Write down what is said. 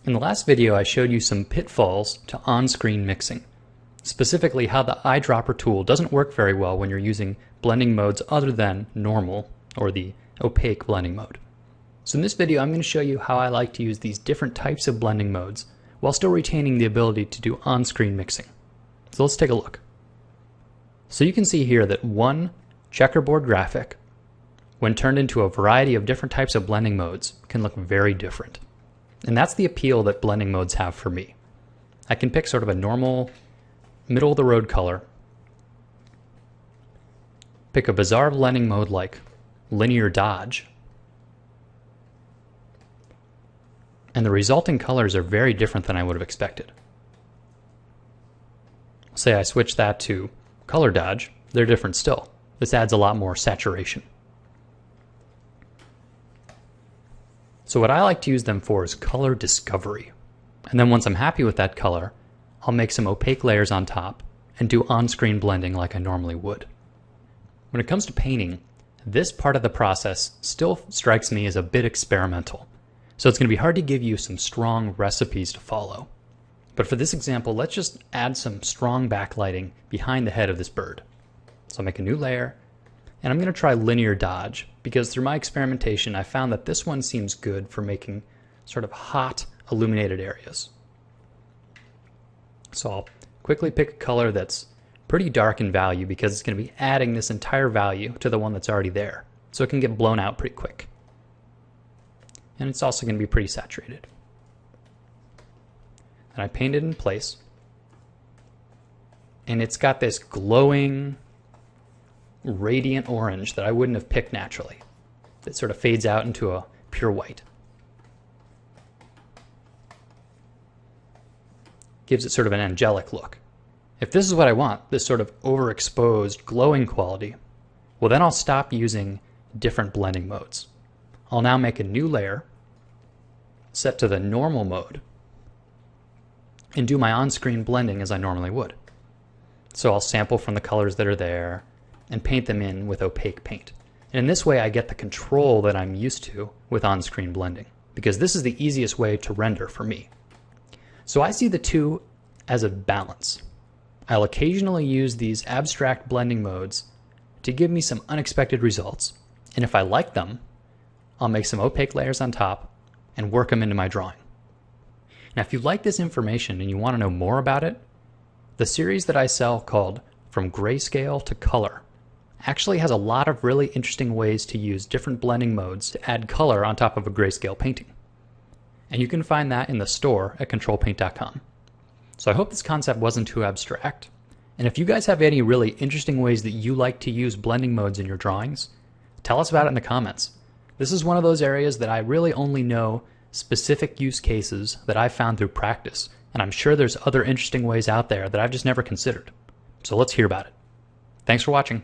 In the last video, I showed you some pitfalls to on-screen mixing, specifically how the eyedropper tool doesn't work very well when you're using blending modes other than normal or the opaque blending mode. So in this video, I'm going to show you how I like to use these different types of blending modes while still retaining the ability to do on-screen mixing. So let's take a look. So you can see here that one checkerboard graphic, when turned into a variety of different types of blending modes, can look very different. And that's the appeal that blending modes have for me. I can pick sort of a normal, middle-of-the-road color, pick a bizarre blending mode like linear dodge, and the resulting colors are very different than I would have expected. Say I switch that to color dodge, they're different still. This adds a lot more saturation. So what I like to use them for is color discovery. And then once I'm happy with that color, I'll make some opaque layers on top and do on-screen blending like I normally would. When it comes to painting, this part of the process still strikes me as a bit experimental. So it's going to be hard to give you some strong recipes to follow. But for this example, let's just add some strong backlighting behind the head of this bird. So I'll make a new layer, and I'm going to try linear dodge, because through my experimentation I found that this one seems good for making sort of hot illuminated areas. So I'll quickly pick a color that's pretty dark in value because it's going to be adding this entire value to the one that's already there. So it can get blown out pretty quick. And it's also going to be pretty saturated. And I paint it in place. And it's got this glowing, radiant orange that I wouldn't have picked naturally. That sort of fades out into a pure white. Gives it sort of an angelic look. If this is what I want, this sort of overexposed glowing quality, well then I'll stop using different blending modes. I'll now make a new layer, set to the normal mode, and do my on-screen blending as I normally would. So I'll sample from the colors that are there and paint them in with opaque paint. And in this way I get the control that I'm used to with on-screen blending, because this is the easiest way to render for me. So I see the two as a balance. I'll occasionally use these abstract blending modes to give me some unexpected results, and if I like them, I'll make some opaque layers on top and work them into my drawing. Now if you like this information and you want to know more about it, the series that I sell called From Grayscale to Color actually has a lot of really interesting ways to use different blending modes to add color on top of a grayscale painting. And you can find that in the store at controlpaint.com. So I hope this concept wasn't too abstract. And if you guys have any really interesting ways that you like to use blending modes in your drawings, tell us about it in the comments. This is one of those areas that I really only know specific use cases that I've found through practice. And I'm sure there's other interesting ways out there that I've just never considered. So let's hear about it. Thanks for watching.